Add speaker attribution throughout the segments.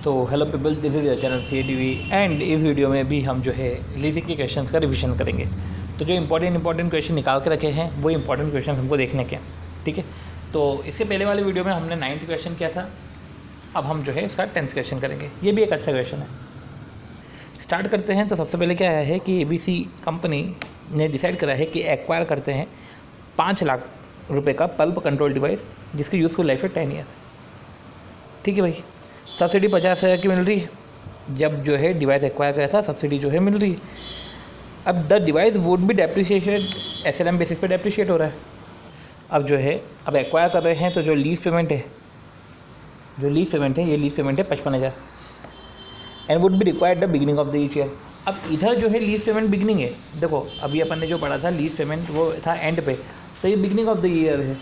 Speaker 1: तो hello people, this is your channel CATV and इस video में भी हम जो है लीजिंग के क्वेश्चंस का रिवीजन करेंगे। तो जो इंपॉर्टेंट क्वेश्चन निकाल के रखे हैं वो इंपॉर्टेंट क्वेश्चन हमको देखने के हैं, ठीक है। तो इसके पहले वाले वीडियो में हमने 9th क्वेश्चन किया था, अब हम जो है इसका 10th क्वेश्चन करेंगे। ये भी एक अच्छा क्वेश्चन है। स्टार्ट करते हैं। तो सबसे पहले क्या है कि ABC कंपनी ने डिसाइड करा है कि एक्वायर करते हैं 5 लाख रुपये का पल्प कंट्रोल डिवाइस जिसकी यूज़फुल लाइफ है 10 ईयर। ठीक है भाई, सब्सिडी 50,000 की मिल रही है। जब जो है डिवाइस एक्वायर किया था सब्सिडी जो है मिल रही है। अब द डिवाइस वुड भी डेप्रिशिएटेड, SLM बेसिस पे डेप्रिशिएट हो रहा है। अब जो है अब एक्वायर कर रहे हैं तो जो लीज पेमेंट है ये लीज पेमेंट है 55,000 and would be required the beginning of the each year. अब इधर जो है लीज पेमेंट बिगिनिंग है। देखो अभी अपन ने जो पढ़ा था लीज पेमेंट वो था एंड पे, तो ये बिगिनिंग ऑफ द ईयर है।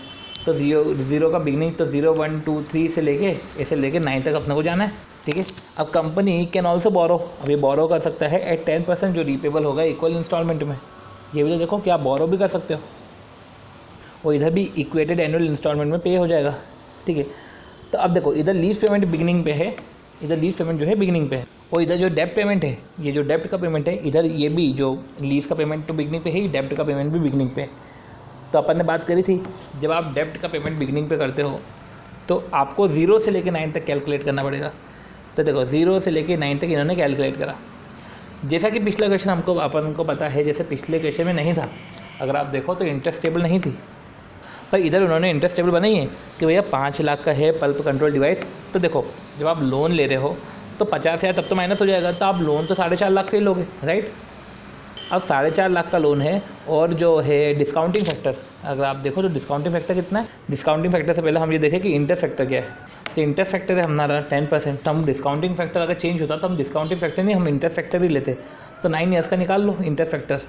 Speaker 1: तो जीरो का बिगनिंग, तो 0 1 2 3 से लेके ऐसे लेके 9 तक अपने को जाना है, ठीक है। अब कंपनी कैन ऑल्सो बोरो, अब ये बोरो कर सकता है एट 10% जो रीपेबल होगा इक्वल इंस्टॉलमेंट में। ये भी तो देखो कि आप बोरो भी कर सकते हो और इधर भी इक्वेटेड एनुअल इंस्टॉलमेंट में पे हो जाएगा, ठीक है। तो अब देखो इधर लीज पेमेंट बिगिनिंग पे है, इधर लीज पेमेंट जो है बिगिनिंग पे है, और इधर जो डेप्ट पेमेंट है, ये जो डेप्ट का पेमेंट है इधर, ये भी जो लीज का पेमेंट तो बिगिनिंग पे है ही, डेप्ट का पेमेंट भी बिगिनिंग पे है। तो अपन ने बात करी थी जब आप डेप्ट का पेमेंट बिगिनिंग पे करते हो तो आपको 0 से लेके 9 तक कैलकुलेट करना पड़ेगा। तो देखो 0 से लेके 9 तक इन्होंने कैलकुलेट करा। जैसा कि पिछला क्वेश्चन हमको अपन को पता है, जैसे पिछले क्वेश्चन में नहीं था, अगर आप देखो तो इंटरेस्ट टेबल नहीं थी, पर इधर उन्होंने इंटरेस्ट टेबल बनाई है कि भैया 5 लाख का है पल्प कंट्रोल डिवाइस। तो देखो जब आप लोन ले रहे हो तो 50,000 तब तो माइनस हो जाएगा, तो आप लोन तो 4.5 लाख पे लोगे, राइट। अब 4.5 लाख का लोन है और जो है डिस्काउंटिंग फैक्टर, अगर आप देखो तो डिस्काउंटिंग फैक्टर कितना है। डिस्काउंटिंग फैक्टर से पहले हम ये देखें कि इंटरेस्ट फैक्टर क्या है। तो इंटरेस्ट फैक्टर है हमारा 10%। तो हम डिस्काउंटिंग फैक्टर अगर चेंज होता तो हम डिस्काउंटिंग फैक्टर नहीं, हम इंटरेस्ट फैक्टर ही लेते। तो 9 ईयर्स का निकाल लो इंटरेस्ट फैक्टर।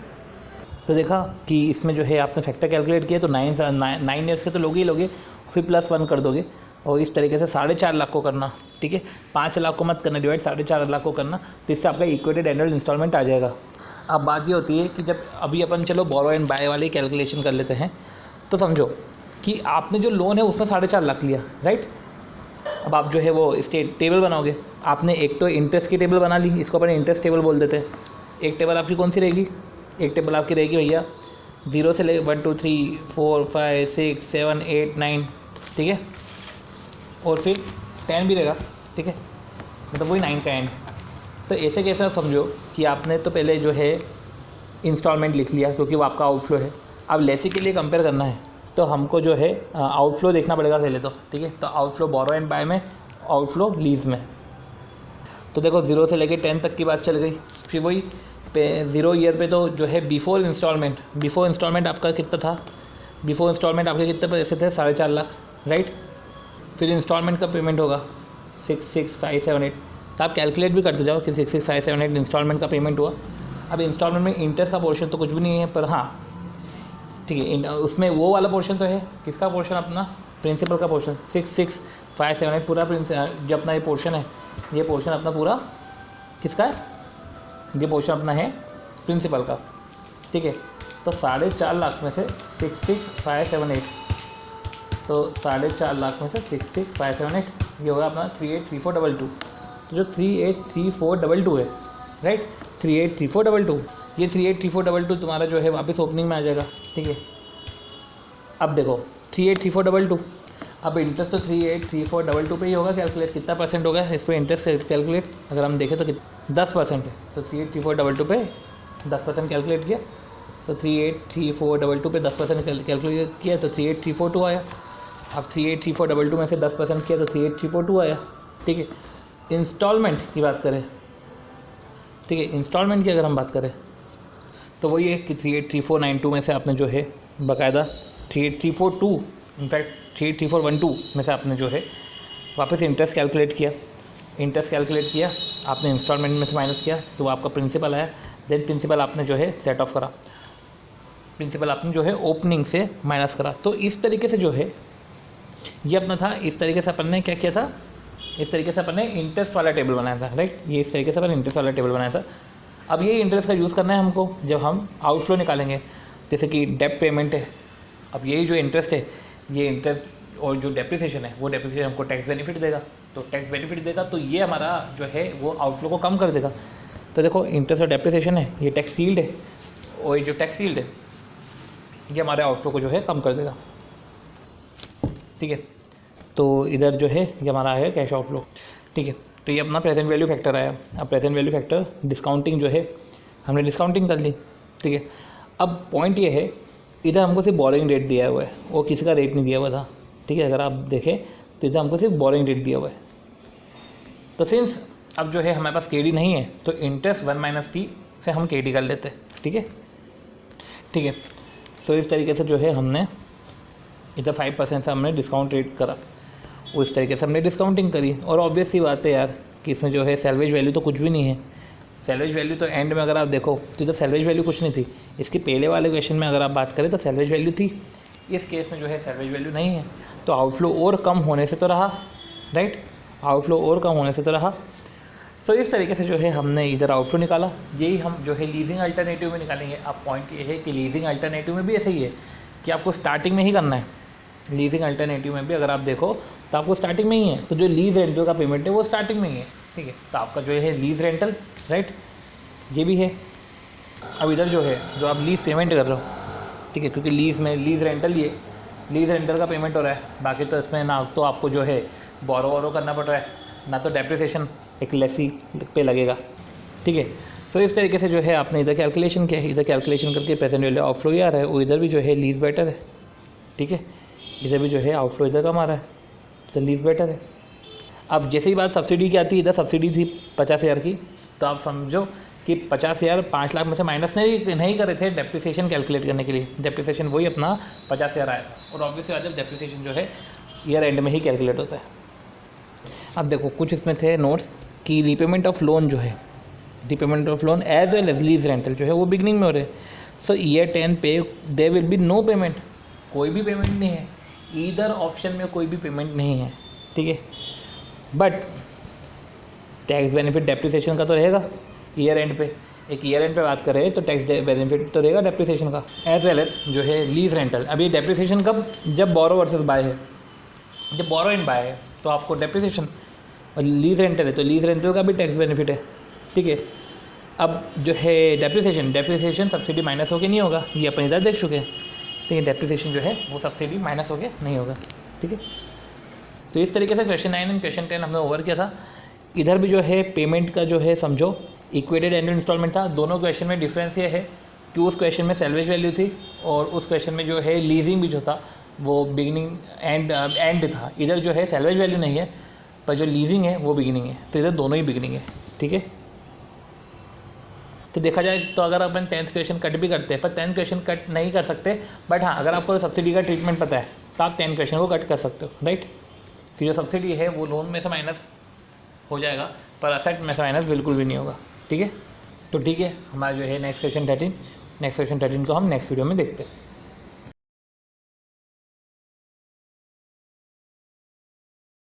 Speaker 1: तो देखा कि इसमें जो है आपने फैक्टर कैलकुलेट किया तो 9 ईयर्स के तो लोगे ही लोगे, फिर +1 कर दोगे और इस तरीके से 4.5 लाख को करना, ठीक है। 5 लाख को मत करना डिवाइड, 4.5 लाख को करना, तो इससे आपका इक्वेटेड एनुअल इंस्टॉलमेंट आ जाएगा। अब बात ये होती है कि जब अभी अपन चलो बोरो एंड बाय वाली कैलकुलेशन कर लेते हैं, तो समझो कि आपने जो लोन है उसमें 4.5 लाख लिया, राइट। अब आप जो है वो स्टेट टेबल बनाओगे। आपने एक तो इंटरेस्ट की टेबल बना ली, इसको अपन इंटरेस्ट टेबल बोल देते हैं। एक टेबल आपकी कौन सी रहेगी? एक टेबल आपकी रहेगी भैया 0 से ले 1 2 3 4 5 6 7 8 9, ठीक है, और फिर 10 भी रहेगा, ठीक है, मतलब वही 9 का एंड। तो ऐसे कैसे आप समझो कि आपने तो पहले जो है इंस्टॉलमेंट लिख लिया क्योंकि वो आपका आउटफ्लो है। अब लेसी के लिए कंपेयर करना है तो हमको जो है आउटफ्लो देखना पड़ेगा पहले तो, ठीक है। तो आउटफ्लो बोरो एंड बाय में, आउटफ्लो लीज में। तो देखो 0 से लेके 10 तक की बात चल गई। फिर वही 0 ईयर पे तो जो है बिफोर इंस्टॉलमेंट आपका कितना था? बिफोर इंस्टॉलमेंट आपके कितने पैसे थे? 4.5 लाख, राइट। फिर इंस्टॉलमेंट का पेमेंट होगा 6 6 5 7 8। तो आप कैलकुलेट भी करते जाओ कि 6 6 5 7 8 इंस्टॉलमेंट का पेमेंट हुआ। अब इंस्टॉलमेंट में इंटरेस्ट का पोर्शन तो कुछ भी नहीं है, पर हाँ ठीक है, उसमें वो वाला पोर्शन तो है। किसका पोर्शन? अपना प्रिंसिपल का पोर्शन 6 6 5 7 8 पूरा जो अपना ये पोर्शन है, ये पोर्शन अपना पूरा किसका है? ये पोर्शन अपना है प्रिंसिपल का, ठीक है। तो 4.5 लाख में से 6 6 5 7 8, तो 4.5 लाख में से 6 6 5 7 8 ये होगा अपना 383422। तो जो 383422 है, राइट, 383422, ये 383422 तुम्हारा जो है वापस ओपनिंग में आ जाएगा, ठीक है। अब देखो 383422, अब इंटरेस्ट तो 383422 पे ही होगा कैलकुलेट। कितना परसेंट होगा इस पर इंटरेस्ट कैलकुलेट? अगर हम देखें तो 10% है। तो 383422 पे 10% कैलकुलेट किया, तो 383422 पे 10% कैलकुलेट किया तो 38342 आया। अब 383422 में से 10% किया तो 38342 आया, ठीक है। इंस्टॉलमेंट की बात करें, ठीक है, इंस्टॉलमेंट की अगर हम बात करें तो वही है कि 383492 में से आपने जो है बाकायदा 38342, इनफैक्ट 38412 में से आपने जो है वापस इंटरेस्ट कैलकुलेट किया, आपने इंस्टॉलमेंट में से माइनस किया तो वो आपका प्रिंसिपल आया। देन प्रिंसिपल आपने जो है सेट ऑफ करा, प्रिंसिपल आपने जो है ओपनिंग से माइनस करा। तो इस तरीके से जो है ये अपना था। इस तरीके से अपन ने क्या किया था? इस तरीके से अपन ने इंटरेस्ट वाला टेबल बनाया था, राइट। ये इस तरीके से अपन इंटरेस्ट वाला टेबल बनाया था। अब ये इंटरेस्ट का यूज़ करना है हमको जब हम आउटफ्लो निकालेंगे, जैसे कि डेप्ट पेमेंट है। अब यही जो इंटरेस्ट है, ये इंटरेस्ट और जो डेप्रिसिएशन है वो डेप्रिसिएशन हमको टैक्स बेनिफिट देगा, तो टैक्स बेनिफिट देगा तो ये हमारा जो है वो आउटफ्लो को कम कर देगा। तो देखो इंटरेस्ट और डेप्रिसिएशन है, ये टैक्स शील्ड है, और ये जो टैक्स शील्ड है ये हमारे आउटफ्लो को जो है कम कर देगा। ठीक है, तो इधर जो है ये हमारा है कैश आउटफ्लो। ठीक है, तो ये अपना प्रेजेंट वैल्यू फैक्टर आया। अब प्रेजेंट वैल्यू फैक्टर डिस्काउंटिंग जो है हमने डिस्काउंटिंग कर ली। ठीक है, अब पॉइंट ये है इधर हमको सिर्फ बोरिंग रेट दिया हुआ है और किसी का रेट नहीं दिया हुआ था। ठीक है, अगर आप देखें तो इधर हमको सिर्फ बोरिंग रेट दिया हुआ है। तो सिंस अब जो है हमारे पास KD नहीं है तो इंटरेस्ट 1 - T से हम KD कर लेते हैं। ठीक है, ठीक है, सो इस तरीके से जो है हमने इधर 5% से हमने डिस्काउंट रेट करा, उस तरीके से हमने डिस्काउंटिंग करी। और ऑब्वियस सी बात है यार कि इसमें जो है सैलवेज वैल्यू तो कुछ भी नहीं है। सैलवेज वैल्यू तो एंड में अगर आप देखो तो इधर सैलवेज वैल्यू कुछ नहीं थी। इसके पहले वाले क्वेश्चन में अगर आप बात करें तो सैलवेज वैल्यू थी, इस केस में जो है सैलवेज वैल्यू नहीं है। तो आउटफ्लो और कम होने से तो रहा, राइट, आउटफ्लो और कम होने से तो रहा। तो इस तरीके से जो है हमने इधर आउटफ्लो निकाला। यही हम जो है लीजिंग अल्टरनेटिव में निकालेंगे। अब पॉइंट ये है कि लीजिंग अल्टरनेटिव में भी ऐसे ही है कि आपको स्टार्टिंग में ही करना है। लीजिंग अल्टरनेटिव में भी अगर आप देखो तो आपको स्टार्टिंग में ही है, तो जो लीज रेंटल का पेमेंट है वो स्टार्टिंग में ही है। ठीक है, तो आपका जो है लीज रेंटल, राइट, ये भी है। अब इधर जो है जो आप लीज पेमेंट कर रहे हो, ठीक है, क्योंकि लीज में लीज रेंटल ये लीज रेंटल का पेमेंट हो रहा है, बाकी तो इसमें ना तो आपको जो है बोरो करना पड़ रहा है, ना तो डेप्रिसिएशन एक लेसी पे लगेगा। ठीक है, सो इस तरीके से जो है आपने इधर कैलकुलेशन किया है, इधर कैलकुलेशन करके प्रेजेंट वैल्यू आउटफ्लो ही आ रहा है, वो इधर भी जो है लीज बेटर है। ठीक है, इधर भी जो है आउटफ्लो इधर कम आ रहा है, तो लीज बेटर है। अब जैसे ही बात सब्सिडी की आती है, इधर सब्सिडी थी 50,000 की, तो आप समझो कि 50,000 5 लाख में से माइनस नहीं कर रहे थे डेप्रिसिएशन कैलकुलेट करने के लिए। डेप्रिसिएशन वही अपना 50,000 आया था, और ऑब्वियसली बात है डेप्रिसिएशन जो है ईयर एंड में ही कैलकुलेट होता है। अब देखो कुछ इसमें थे नोट्स कि रीपेमेंट ऑफ लोन जो है, repayment of loan as well as lease rental जो है वो बिगनिंग में हो रहे हैं। सो ईयर 10 पे there will be no payment, कोई भी पेमेंट नहीं है, ईदर ऑप्शन में कोई भी पेमेंट नहीं है। ठीक है, बट टैक्स बेनिफिट डेप्रिसिएशन का तो रहेगा ईयर एंड पे। एक ईयर एंड पे बात करें तो टैक्स बेनिफिट तो रहेगा डेप्रिसिएशन का, एज वेल एज जो है लीज रेंटल। अभी डेप्रिसिएशन कब, जब बोरो वर्सेस बाय है, जब बोरो एंड बाय है तो आपको डेप्रिसिएशन, और लीज रेंटल है तो लीज रेंटल का भी टैक्स बेनिफिट है। ठीक है, अब जो है डेप्रिसिएशन सब्सिडी माइनस होके नहीं होगा, ये अपन इधर देख चुके हैं। तो ये डेप्रिसिएशन जो है वो सब्सिडी माइनस होके नहीं होगा। ठीक है, तो इस तरीके से क्वेश्चन 9 एंड क्वेश्चन 10 हमने ओवर किया था। इधर भी जो है पेमेंट का जो है समझो इक्वेटेड एनुअल इंस्टॉलमेंट था। दोनों क्वेश्चन में डिफरेंस ये है कि उस क्वेश्चन में सैलवेज वैल्यू थी और उस क्वेश्चन में जो है लीजिंग भी जो था वो बिगिनिंग एंड था। इधर जो है सैलवेज वैल्यू नहीं है, पर जो लीजिंग है वो बिगिनिंग है, तो इधर दोनों ही बिगिनिंग है। ठीक है, तो देखा जाए तो अगर अपन 10th क्वेश्चन कट भी करते हैं, पर 10th क्वेश्चन कट नहीं कर सकते, बट हाँ अगर आपको सब्सिडी का ट्रीटमेंट पता है तो आप 10 क्वेश्चन को कट कर सकते हो, राइट। कि जो सब्सिडी है वो लोन में से माइनस हो जाएगा, पर असेट में से माइनस बिल्कुल भी नहीं होगा। ठीक है, तो ठीक है, हमारा जो है नेक्स्ट क्वेश्चन 13 को हम नेक्स्ट वीडियो में देखते हैं।